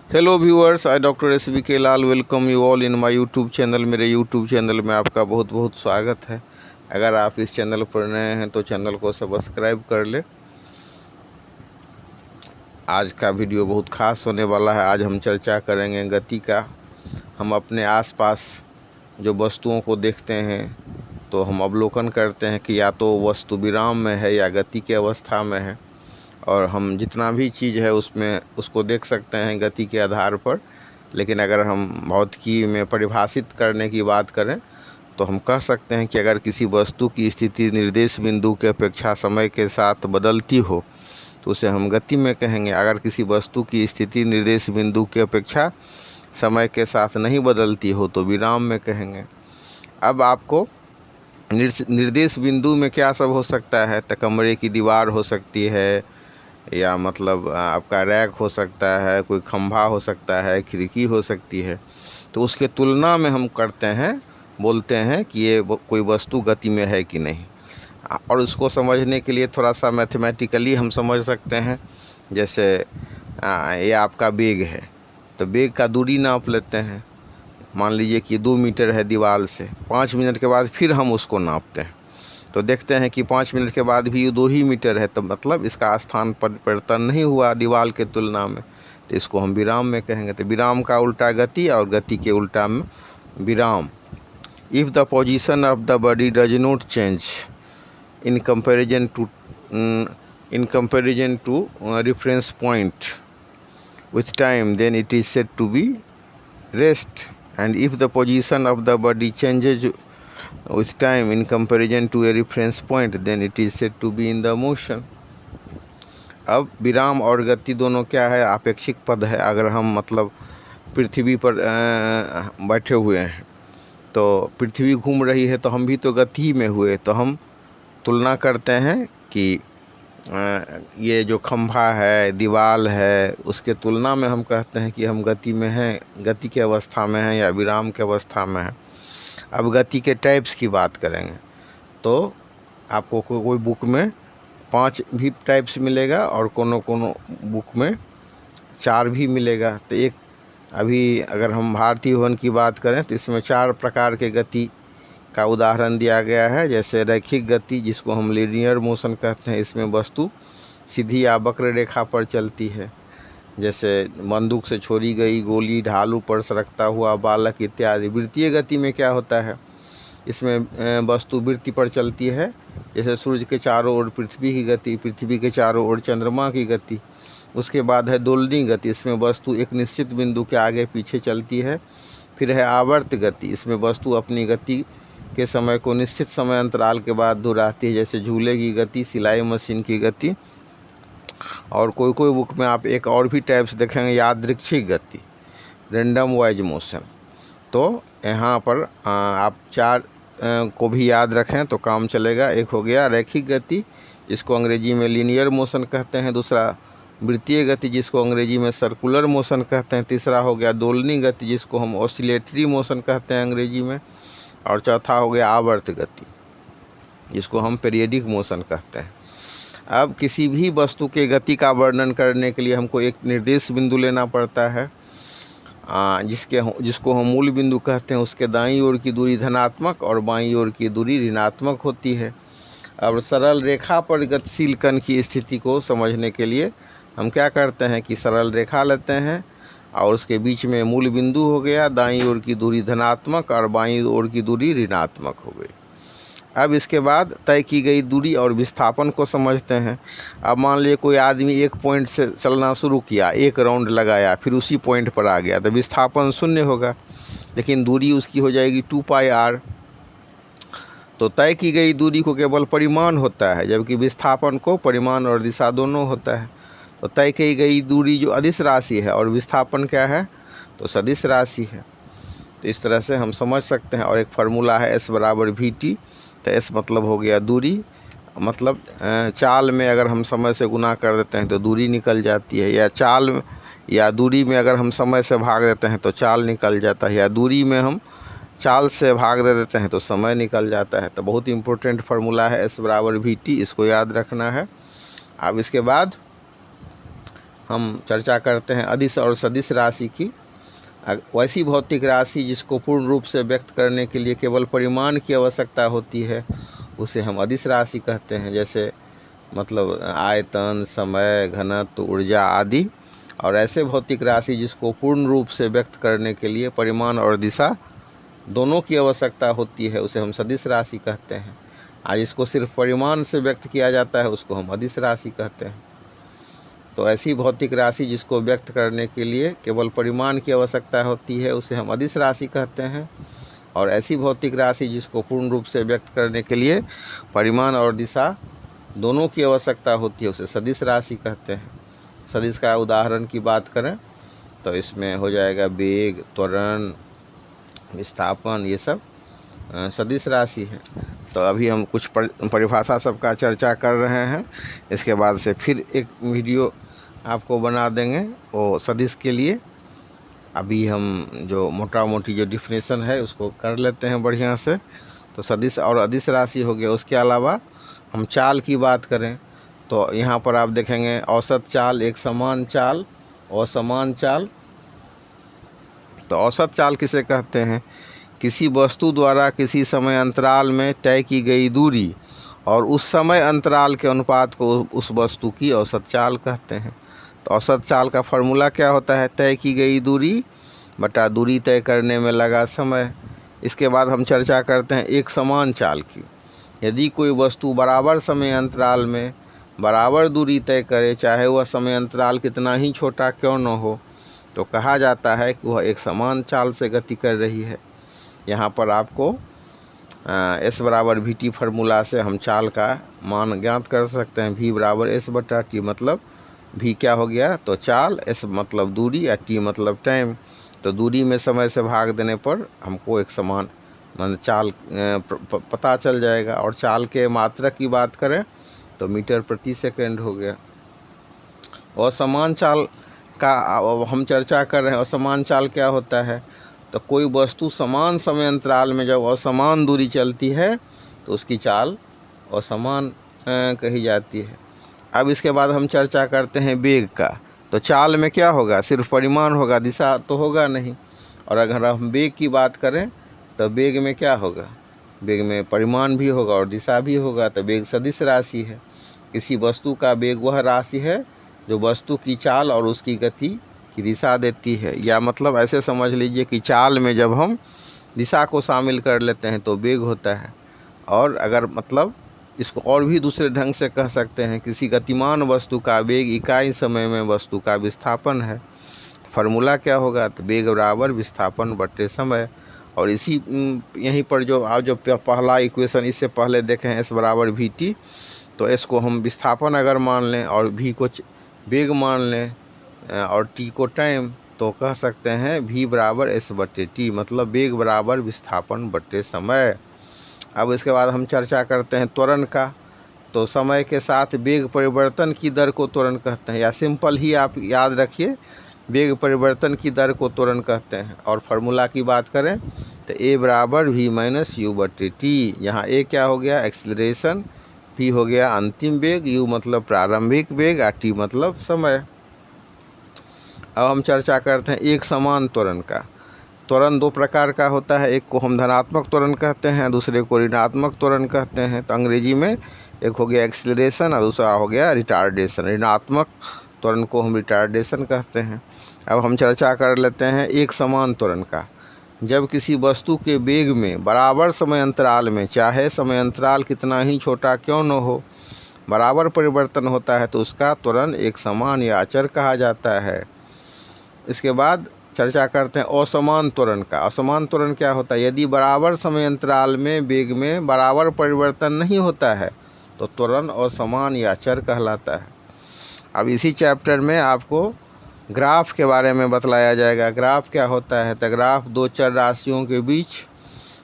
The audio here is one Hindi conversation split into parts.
Hello viewers, I doctor SBK Lal welcome you all in my YouTube channel. मेरे यूट्यूब चैनल में आपका बहुत बहुत स्वागत है। अगर आप इस चैनल पर नए हैं तो चैनल को सब्सक्राइब कर ले। आज का वीडियो बहुत खास होने वाला है। आज हम चर्चा करेंगे गति का। हम अपने आसपास जो वस्तुओं को देखते हैं तो हम अवलोकन करते हैं कि या तो वस्तु विराम में है या गति की अवस्था में है, और हम जितना भी चीज़ है उसमें उसको देख सकते हैं गति के आधार पर। लेकिन अगर हम भौतिकी में परिभाषित करने की बात करें तो हम कह सकते हैं कि अगर किसी वस्तु की स्थिति निर्देश बिंदु के अपेक्षा समय के साथ बदलती हो तो उसे हम गति में कहेंगे। अगर किसी वस्तु की स्थिति निर्देश बिंदु की अपेक्षा समय के साथ नहीं बदलती हो तो विराम में कहेंगे। अब आपको निर्देश बिंदु में क्या सब हो सकता है, तो कमरे की दीवार हो सकती है, या मतलब आपका रैक हो सकता है, कोई खंभा हो सकता है, खिड़की हो सकती है। तो उसके तुलना में हम करते हैं, बोलते हैं कि ये कोई वस्तु गति में है कि नहीं। और उसको समझने के लिए थोड़ा सा मैथमेटिकली हम समझ सकते हैं। जैसे ये आपका बेग है, तो बेग का दूरी नाप लेते हैं। मान लीजिए कि 2 मीटर है दीवार से, 5 मिनट के बाद फिर हम उसको नापते हैं तो देखते हैं कि 5 मिनट के बाद भी 2 ही मीटर है, तो मतलब इसका स्थान परिवर्तन नहीं हुआ दीवार के तुलना में, तो इसको हम विराम में कहेंगे। तो विराम का उल्टा गति और गति के उल्टा में विराम। If the position of the body does not change in comparison to reference point with time, then it is said to be rest. And if the position of the body changes with time in comparison to a reference point, then it is said to be in the motion। अब विराम और गति दोनों क्या है, आपेक्षिक पद है। अगर हम मतलब पृथ्वी पर बैठे हुए हैं तो पृथ्वी घूम रही है तो हम भी तो गति में हुए, तो हम तुलना करते हैं कि ये जो खंभा है, दीवार है, उसके तुलना में हम कहते हैं कि हम गति में हैं, गति की अवस्था में हैं या विराम की अवस्था में हैं। अब गति के टाइप्स की बात करेंगे तो आपको कोई बुक में 5 भी टाइप्स मिलेगा और कोनो बुक में 4 भी मिलेगा। तो एक अभी अगर हम भारतीय वन की बात करें तो इसमें 4 प्रकार के गति का उदाहरण दिया गया है। जैसे रैखिक गति, जिसको हम लीनियर मोशन कहते हैं, इसमें वस्तु सीधी या वक्र रेखा पर चलती है। जैसे बंदूक से छोड़ी गई गोली, ढालू पर सरकता हुआ बालक इत्यादि। वृत्तीय गति में क्या होता है, इसमें वस्तु वृत्ति पर चलती है। जैसे सूर्य के चारों ओर पृथ्वी की गति, पृथ्वी के चारों ओर चंद्रमा की गति। उसके बाद है दोलनी गति, इसमें वस्तु एक निश्चित बिंदु के आगे पीछे चलती है। फिर है आवर्त गति, इसमें वस्तु अपनी गति के समय को निश्चित समय अंतराल के बाद दोहराती है। जैसे झूले की गति, सिलाई मशीन की गति। और कोई बुक में आप एक और भी टाइप्स देखेंगे, यादृच्छिक गति, रैंडम वाइज मोशन। तो यहाँ पर आप 4 को भी याद रखें तो काम चलेगा। एक हो गया रैखिक गति, जिसको अंग्रेजी में लीनियर मोशन कहते हैं। दूसरा वृत्तीय गति, जिसको अंग्रेजी में सर्कुलर मोशन कहते हैं। तीसरा हो गया दोलनी गति, जिसको हम ऑसिलेटरी मोशन कहते हैं अंग्रेजी में। और चौथा हो गया आवर्त गति, जिसको हम पीरियडिक मोशन कहते हैं। अब किसी भी वस्तु के गति का वर्णन करने के लिए हमको एक निर्देश बिंदु लेना पड़ता है, जिसको हम मूल बिंदु कहते हैं। उसके दाईं ओर की दूरी धनात्मक और बाईं ओर की दूरी ऋणात्मक होती है। अब सरल रेखा पर गतिशील कण की स्थिति को समझने के लिए हम क्या करते हैं कि सरल रेखा लेते हैं और उसके बीच में मूल बिंदु हो गया, दाईं ओर की दूरी धनात्मक और बाईं ओर की दूरी ऋणात्मक हो गई। अब इसके बाद तय की गई दूरी और विस्थापन को समझते हैं। अब मान लीजिए कोई आदमी एक पॉइंट से चलना शुरू किया, एक राउंड लगाया, फिर उसी पॉइंट पर आ गया, तो विस्थापन 0 होगा, लेकिन दूरी उसकी हो जाएगी 2πr। तो तय की गई दूरी को केवल परिमाण होता है, जबकि विस्थापन को परिमाण और दिशा दोनों होता है। तो तय की गई दूरी जो अदिश राशि है और विस्थापन क्या है, तो सदिश राशि है। तो इस तरह से हम समझ सकते हैं। और एक फार्मूला है S = VT। तो S मतलब हो गया दूरी, मतलब चाल में अगर हम समय से गुना कर देते हैं तो दूरी निकल जाती है, या चाल या दूरी में अगर हम समय से भाग देते हैं तो चाल निकल जाता है, या दूरी में हम चाल से भाग दे देते हैं तो समय निकल जाता है। तो बहुत इंपॉर्टेंट फार्मूला है S = VT, इसको याद रखना है। अब इसके बाद हम चर्चा करते हैं अदिश और सदिश राशि की। वैसी भौतिक राशि जिसको पूर्ण रूप से व्यक्त करने के लिए केवल परिमाण की आवश्यकता होती है उसे हम अदिश राशि कहते हैं, जैसे मतलब आयतन, समय, घनत्व, ऊर्जा आदि। और ऐसे भौतिक राशि जिसको पूर्ण रूप से व्यक्त करने के लिए परिमाण और दिशा दोनों की आवश्यकता होती है उसे हम सदिश राशि कहते हैं। आज इसको सिर्फ परिमाण से व्यक्त किया जाता है उसको हम अदिश राशि कहते हैं। तो ऐसी भौतिक राशि जिसको व्यक्त करने के लिए केवल परिमाण की आवश्यकता होती है उसे हम अदिश राशि कहते हैं। और ऐसी भौतिक राशि जिसको पूर्ण रूप से व्यक्त करने के लिए परिमाण और दिशा दोनों की आवश्यकता होती है उसे सदिश राशि कहते हैं। सदिश का उदाहरण की बात करें तो इसमें हो जाएगा वेग, त्वरण, विस्थापन, ये सब सदिश राशि है। तो अभी हम कुछ परिभाषा सबका चर्चा कर रहे हैं, इसके बाद से फिर एक वीडियो आपको बना देंगे वो सदिश के लिए। अभी हम जो मोटा मोटी जो डिफिनेशन है उसको कर लेते हैं बढ़िया से। तो सदिश और अदिश राशि हो गया। उसके अलावा हम चाल की बात करें तो यहाँ पर आप देखेंगे औसत चाल, एक समान चाल, असमान चाल। तो औसत चाल किसे कहते हैं? किसी वस्तु द्वारा किसी समय अंतराल में तय की गई दूरी और उस समय अंतराल के अनुपात को उस वस्तु की औसत चाल कहते हैं। तो औसत चाल का फॉर्मूला क्या होता है? तय की गई दूरी बटा दूरी तय करने में लगा समय। इसके बाद हम चर्चा करते हैं एक समान चाल की। यदि कोई वस्तु बराबर समय अंतराल में बराबर दूरी तय करे, चाहे वह समय अंतराल कितना ही छोटा क्यों न हो, तो कहा जाता है कि वह एक समान चाल से गति कर रही है। यहाँ पर आपको S बराबर VT फार्मूला से हम चाल का मान ज्ञात कर सकते हैं। V बराबर S बटा T, मतलब V क्या हो गया? तो चाल, S मतलब दूरी या T मतलब टाइम। तो दूरी में समय से भाग देने पर हमको एक समान मान चाल पता चल जाएगा। और चाल के मात्रक की बात करें तो मीटर प्रति सेकंड हो गया। असमान चाल का हम चर्चा कर रहे हैं। असमान चाल क्या होता है? तो कोई वस्तु समान समय अंतराल में जब असमान दूरी चलती है तो उसकी चाल असमान कही जाती है। अब इसके बाद हम चर्चा करते हैं वेग का। तो चाल में क्या होगा? सिर्फ परिमाण होगा, दिशा तो होगा नहीं। और अगर हम वेग की बात करें तो वेग में क्या होगा? वेग में परिमाण भी होगा और दिशा भी होगा। तो वेग सदिश राशि है। किसी वस्तु का वेग वह राशि है जो वस्तु की चाल और उसकी गति की दिशा देती है। या मतलब ऐसे समझ लीजिए कि चाल में जब हम दिशा को शामिल कर लेते हैं तो वेग होता है। और अगर मतलब इसको और भी दूसरे ढंग से कह सकते हैं, किसी गतिमान वस्तु का वेग इकाई समय में वस्तु का विस्थापन है। फार्मूला क्या होगा? तो वेग बराबर विस्थापन बटे समय। और इसी यहीं पर जो पहला इक्वेशन इससे पहले देखें S बराबर VT, तो S को हम विस्थापन अगर मान लें और V को वेग मान लें और T को टाइम, तो कह सकते हैं V बराबर S बटे T, मतलब वेग बराबर विस्थापन बटे समय। अब इसके बाद हम चर्चा करते हैं त्वरण का। तो समय के साथ वेग परिवर्तन की दर को त्वरण कहते हैं, या सिंपल ही आप याद रखिए वेग परिवर्तन की दर को त्वरण कहते हैं। और फार्मूला की बात करें तो A बराबर V माइनस U बटे T। यहाँ A क्या हो गया? एक्सीलरेशन, V हो गया अंतिम वेग, U मतलब प्रारंभिक वेग, और T मतलब समय। अब हम चर्चा करते हैं एक समान त्वरण का। त्वरण दो प्रकार का होता है, एक को हम धनात्मक त्वरण कहते हैं, दूसरे को ऋणात्मक त्वरण कहते हैं। तो अंग्रेजी में एक हो गया एक्सीलरेशन और दूसरा हो गया रिटार्डेशन। ऋणात्मक त्वरण को हम रिटार्डेशन कहते हैं। अब हम चर्चा कर लेते हैं एक समान त्वरण का। जब किसी वस्तु के वेग में बराबर समय अंतराल में, चाहे समय अंतराल कितना ही छोटा क्यों न हो, बराबर परिवर्तन होता है तो उसका त्वरण एक समान या अचर कहा जाता है। इसके बाद चर्चा करते हैं असमान त्वरण का। असमान त्वरण क्या होता है? यदि बराबर समय अंतराल में वेग में बराबर परिवर्तन नहीं होता है तो त्वरण असमान या अचर कहलाता है। अब इसी चैप्टर में आपको ग्राफ के बारे में बतलाया जाएगा। ग्राफ क्या होता है? तो ग्राफ दो चर राशियों के बीच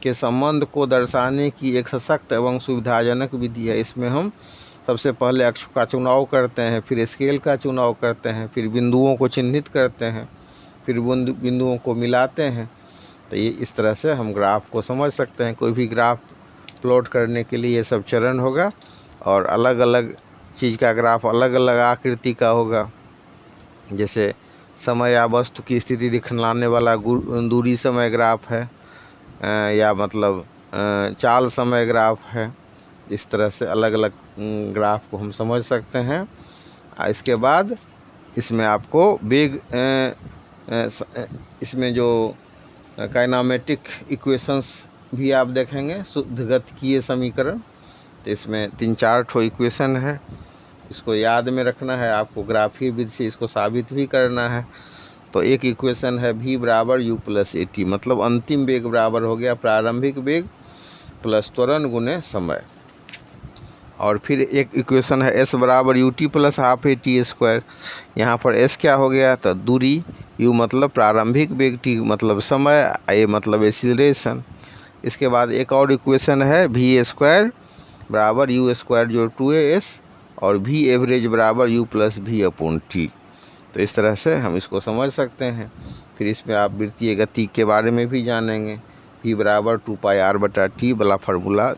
के संबंध को दर्शाने की एक सशक्त एवं सुविधाजनक विधि है। इसमें हम सबसे पहले अक्ष का चुनाव करते हैं, फिर स्केल का चुनाव करते हैं, फिर बिंदुओं को चिन्हित करते हैं, फिर बिंदुओं को मिलाते हैं। तो ये इस तरह से हम ग्राफ को समझ सकते हैं। कोई भी ग्राफ प्लॉट करने के लिए ये सब चरण होगा और अलग अलग चीज़ का ग्राफ अलग अलग आकृति का होगा। जैसे समय या वस्तु की स्थिति दिखलाने वाला दूरी समय ग्राफ है, या मतलब चाल समय ग्राफ है। इस तरह से अलग अलग ग्राफ को हम समझ सकते हैं। इसके बाद इसमें आपको वेग इसमें जो काइनेमेटिक इक्वेशंस भी आप देखेंगे, शुद्ध गतिकीय समीकरण। तो इसमें 3-4 ठो इक्वेशन है, इसको याद में रखना है आपको, ग्राफीय विधि से इसको साबित भी करना है। तो एक इक्वेशन है v बराबर u प्लस ए टी, मतलब अंतिम वेग बराबर हो गया प्रारंभिक वेग प्लस त्वरण गुने समय। और फिर एक इक्वेशन है s बराबर U T plus half A T square. यहाँ पर s क्या हो गया, तो दूरी, u मतलब प्रारंभिक वेग, t मतलब समय, a मतलब एक्सीलरेशन। इसके बाद एक और इक्वेशन है v स्क्वायर बराबर यू स्क्वायर जो 2as, और v एवरेज बराबर u plus v upon T. तो इस तरह से हम इसको समझ सकते हैं। फिर इसमें आप वृत्तीय गति के बारे में भी जानेंगे, v बराबर 2 पाई r बटा टी वाला फार्मूला।